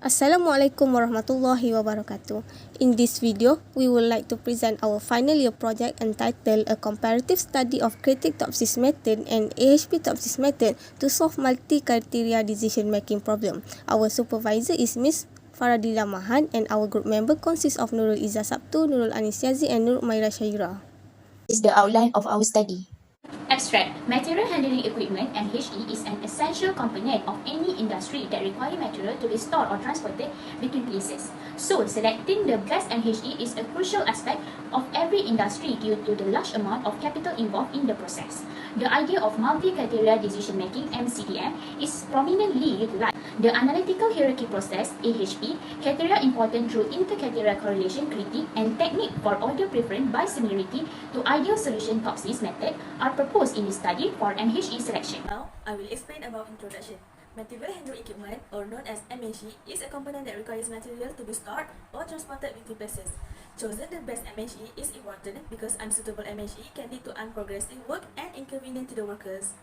Assalamualaikum warahmatullahi wabarakatuh. In this video, we would like to present our final year project entitled A Comparative Study of CRITIC-TOPSIS Method and AHP-TOPSIS Method to Solve Multi-Criteria Decision-Making Problem. Our supervisor is Miss Faradila Mahan and our group member consists of Nurul Izzah Sabtu, Nurul Anisyazi and Nur Maira Syaira. Is the outline of our study. Abstract. Material handling equipment (MHE) is an essential component of any industry that require material to be stored or transported between places. So, selecting the best MHE is a crucial aspect of every industry due to the large amount of capital involved in the process. The idea of multi-criteria decision-making (MCDM) is prominently utilized. The analytical hierarchy process (AHP), criteria important through inter-criteria correlation critique, and technique for order preference by similarity to ideal solution TOPSIS method are proposed in this study for MHE selection. Now, I will explain about introduction. Material handling equipment, or known as MHE, is a component that requires material to be stored or transported between places. Choosing the best MHE is important because unsuitable MHE can lead to unprogressive work and inconvenience to the workers.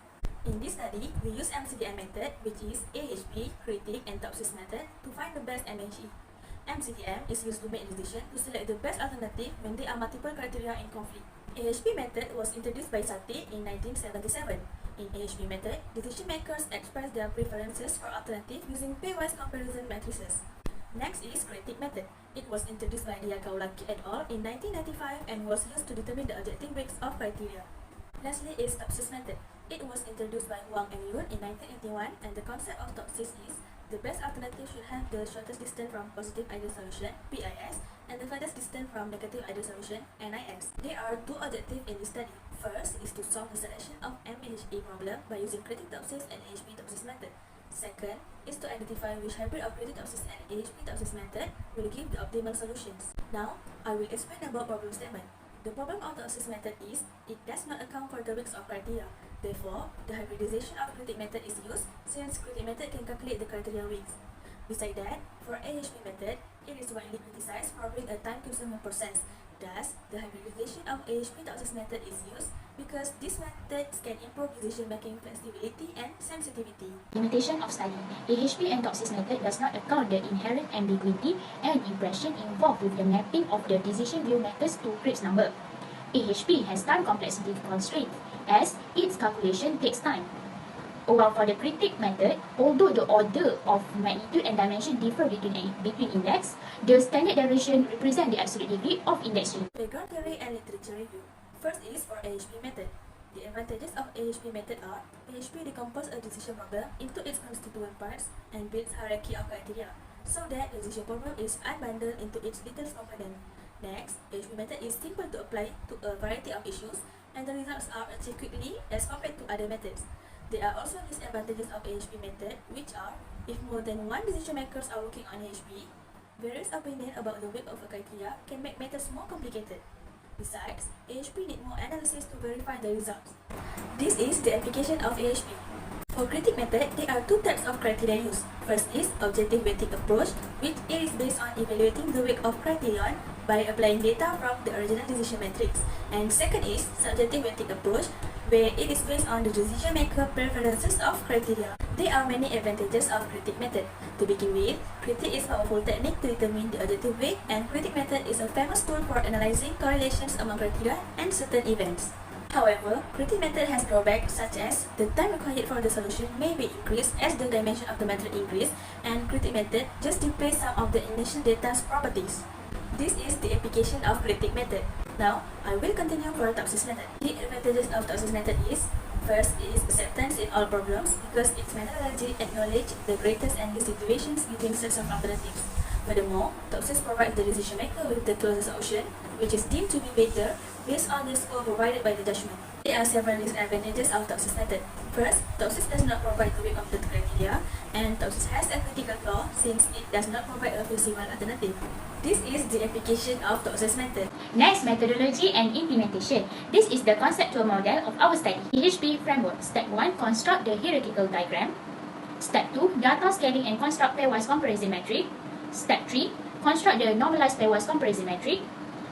In this study, we use MCDM method, which is AHP, Critic, and TOPSIS method to find the best MHE. MCDM is used to make decision to select the best alternative when there are multiple criteria in conflict. AHP method was introduced by Sati in 1977. In AHP method, decision makers express their preferences for alternative using pairwise comparison matrices. Next is Critic method. It was introduced by Diakaulaki et al. In 1995 and was used to determine the objective weights of criteria. Lastly is TOPSIS method. It was introduced by Wang and Yun in 1981, and the concept of TOPSIS is the best alternative should have the shortest distance from positive ideal solution, PIS, and the farthest distance from negative ideal solution, NIS. There are two objectives in this study. First is to solve the selection of MHE problem by using CRITIC-TOPSIS and AHP-TOPSIS method. Second is to identify which hybrid of CRITIC-TOPSIS and AHP-TOPSIS method will give the optimal solutions. Now, I will explain about problem statement. The problem of the TOPSIS method is it does not account for the weeks of criteria. Therefore, the hybridization of Critic method is used since Critic method can calculate the criteria weeks. Besides that, for AHP method, it is widely criticized for being a time-consuming process. Thus, the hybridization of AHP-TOPSIS method is used because these methods can improve decision-making flexibility and sensitivity. Limitation of study. AHP and TOPSIS method does not account the inherent ambiguity and impression involved with the mapping of the decision view methods to Cripps number. AHP has time complexity constraint as its calculation takes time. While for the Critic method, although the order of magnitude and dimension differ between index, the standard deviation represents the absolute degree of index change. Background theory and literature review. First is for AHP method. The advantages of AHP method are AHP decomposes a decision problem into its constituent parts and builds hierarchy of criteria, so that the decision problem is unbundled into its little component. Next, AHP method is simple to apply to a variety of issues, and the results are achieved quickly as compared to other methods. There are also disadvantages of AHP method, which are if more than one decision makers are working on AHP, various opinions about the weight of a criteria can make matters more complicated. Besides, AHP need more analysis to verify the results. This is the application of AHP. For Critic method, there are two types of criteria used. First is objective weighting approach, which is based on evaluating the weight of criterion by applying data from the original decision matrix. And second is subjective weighting approach, where it is based on the decision maker preferences of criteria. There are many advantages of Critic method. To begin with, Critic is a powerful technique to determine the objective weight, and Critic method is a famous tool for analyzing correlations among criteria and certain events. However, Critic method has drawbacks such as the time required for the solution may be increased as the dimension of the method increase, and Critic method just displays some of the initial data's properties. This is the application of Critic method. Now, I will continue for TOPSIS method. The advantages of TOPSIS method is, first is acceptance in all problems because its methodology acknowledges the greatest and least situations between sets of alternatives. Furthermore, TOPSIS provides the decision maker with the closest option, which is deemed to be better based on the score provided by the judgment. There are several disadvantages of TOPSIS method. First, TOPSIS does not provide the weight of the criteria, and TOPSIS has a critical flaw since it does not provide a feasible alternative. This is the application of TOPSIS method. Next, methodology and implementation. This is the conceptual model of our study. AHP framework. Step 1, construct the hierarchical diagram. Step 2, data scaling and construct pairwise comparison metric. Step 3, construct the normalized pairwise comparison metric.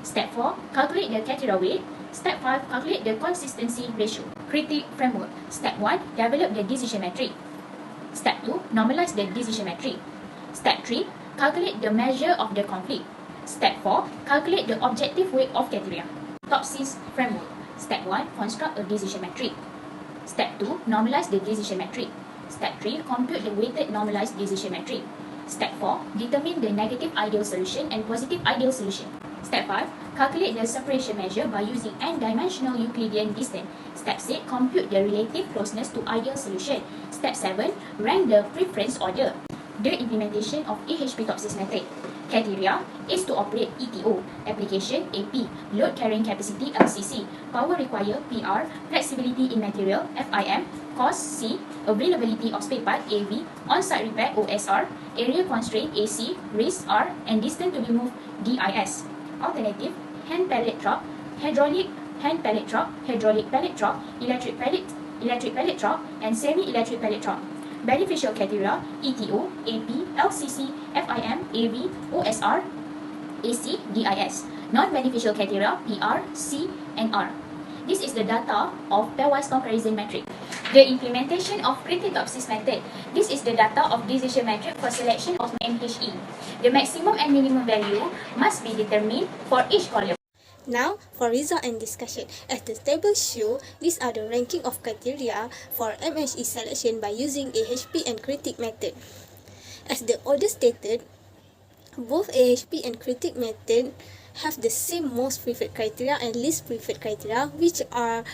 Step 4, calculate the criteria weight. Step 5, calculate the consistency ratio. Critic framework. Step 1, develop the decision metric. Step 2, normalize the decision metric. Step 3. Calculate the measure of the conflict. Step 4. Calculate the objective weight of criteria. TOPSIS framework. Step 1. Construct a decision metric. Step 2. Normalize the decision metric. Step 3. Compute the weighted normalized decision metric. Step 4. Determine the negative ideal solution and positive ideal solution. Step 5. Calculate the separation measure by using n-dimensional Euclidean distance. Step 6. Compute the relative closeness to ideal solution. Step 7. Rank the preference order. The implementation of AHP-TOPSIS method. Criteria is to operate ETO, application AP, load carrying capacity LCC, power required PR, flexibility in material FIM, cost C, availability of spare part AV, on-site repair OSR, area constraint AC, risk R, and distance to be moved DIS. Alternative, hand pallet truck, hydraulic hand pallet truck, hydraulic pallet truck, electric pallet truck, and semi-electric pallet truck. Beneficial criteria, ETO, AP, LCC, FIM, AV, OSR, AC, DIS. Non-beneficial criteria, PR, C, and R. This is the data of pairwise comparison metric. The implementation of CRITIC-TOPSIS method. This is the data of decision metric for selection of MHE. The maximum and minimum value must be determined for each column. Now, for result and discussion. As the table show, these are the ranking of criteria for MHE selection by using AHP and CRITIC method. As the order stated, both AHP and CRITIC method have the same most preferred criteria and least preferred criteria, which are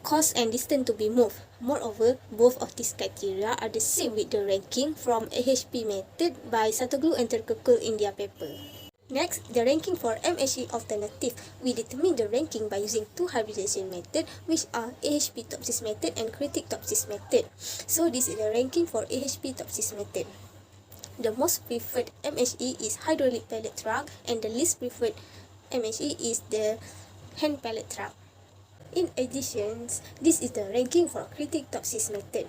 cost and distance to be moved. Moreover, both of these criteria are the same with the ranking from AHP method by Satoglu and Terkekul in their paper. Next, the ranking for MHE alternative. We determine the ranking by using two hybridization method, which are AHP-TOPSIS method and CRITIC-TOPSIS method. So this is the ranking for AHP-TOPSIS method. The most preferred MHE is hydraulic pallet truck, and the least preferred MHE is the hand pallet truck. In addition, this is the ranking for CRITIC-TOPSIS method.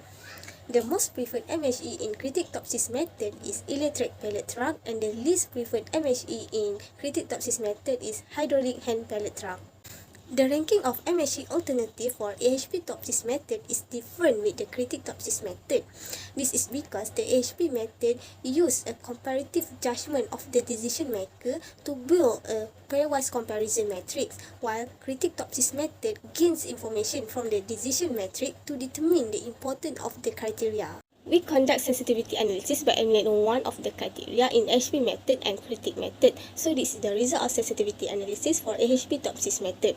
The most preferred MHE in CRITIC-TOPSIS method is electric pallet truck, and the least preferred MHE in CRITIC-TOPSIS method is hydraulic hand pallet truck. The ranking of MHE alternative for AHP-TOPSIS method is different with the CRITIC-TOPSIS method. This is because the AHP method uses a comparative judgment of the decision maker to build a pairwise comparison matrix, while CRITIC-TOPSIS method gains information from the decision matrix to determine the importance of the criteria. We conduct sensitivity analysis by eliminating one of the criteria in AHP method and CRITIC method. So this is the result of sensitivity analysis for AHP-TOPSIS method.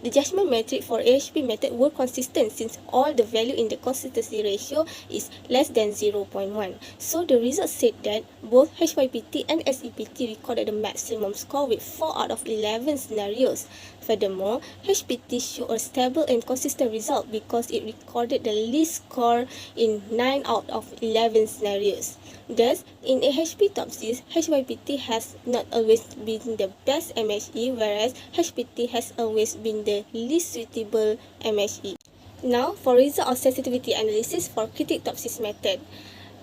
The judgment metric for AHP method were consistent since all the value in the consistency ratio is less than 0.1. So the result said that both HYPT and SEPT recorded the maximum score with 4 out of 11 scenarios. Furthermore, HPT showed a stable and consistent result because it recorded the least score in 9 out of 11 scenarios. Thus, in AHP-TOPSIS, HYPT has not always been the best MHE, whereas HPT has always been the least suitable MHE. Now, for result of sensitivity analysis for CRITIC-TOPSIS method.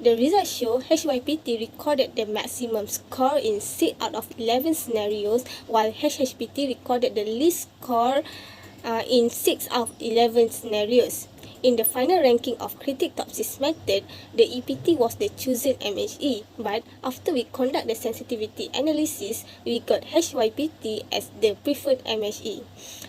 The results show HYPT recorded the maximum score in 6 out of 11 scenarios, while HHPT recorded the least score in 6 out of 11 scenarios. In the final ranking of CRITIC-TOPSIS method, the EPT was the chosen MHE, but after we conduct the sensitivity analysis, we got HYPT as the preferred MHE.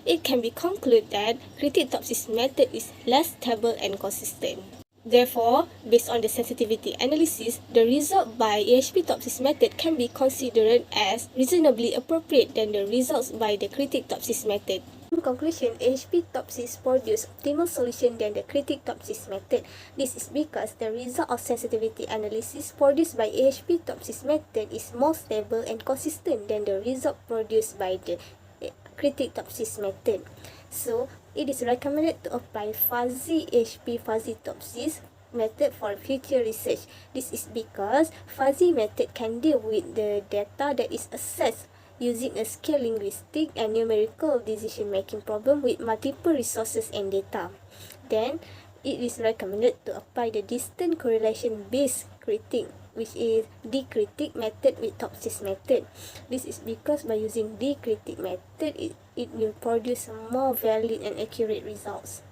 It can be concluded that CRITIC-TOPSIS method is less stable and consistent. Therefore, based on the sensitivity analysis, the result by AHP-TOPSIS method can be considered as reasonably appropriate than the results by the CRITIC-TOPSIS method. In conclusion, AHP-TOPSIS produce optimal solution than the CRITIC-TOPSIS method. This is because the result of sensitivity analysis produced by AHP-TOPSIS method is more stable and consistent than the result produced by the CRITIC-TOPSIS method. So, it is recommended to apply fuzzy AHP fuzzy TOPSIS method for future research. This is because fuzzy method can deal with the data that is assessed using a scale linguistic and numerical decision-making problem with multiple resources and data. Then, it is recommended to apply the distant correlation-based critic, which is D-critic method with TOPSIS method. This is because by using D-critic method, it will produce more valid and accurate results.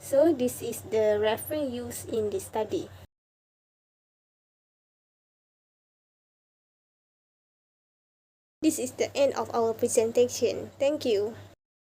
So, this is the reference used in this study. This is the end of our presentation. Thank you.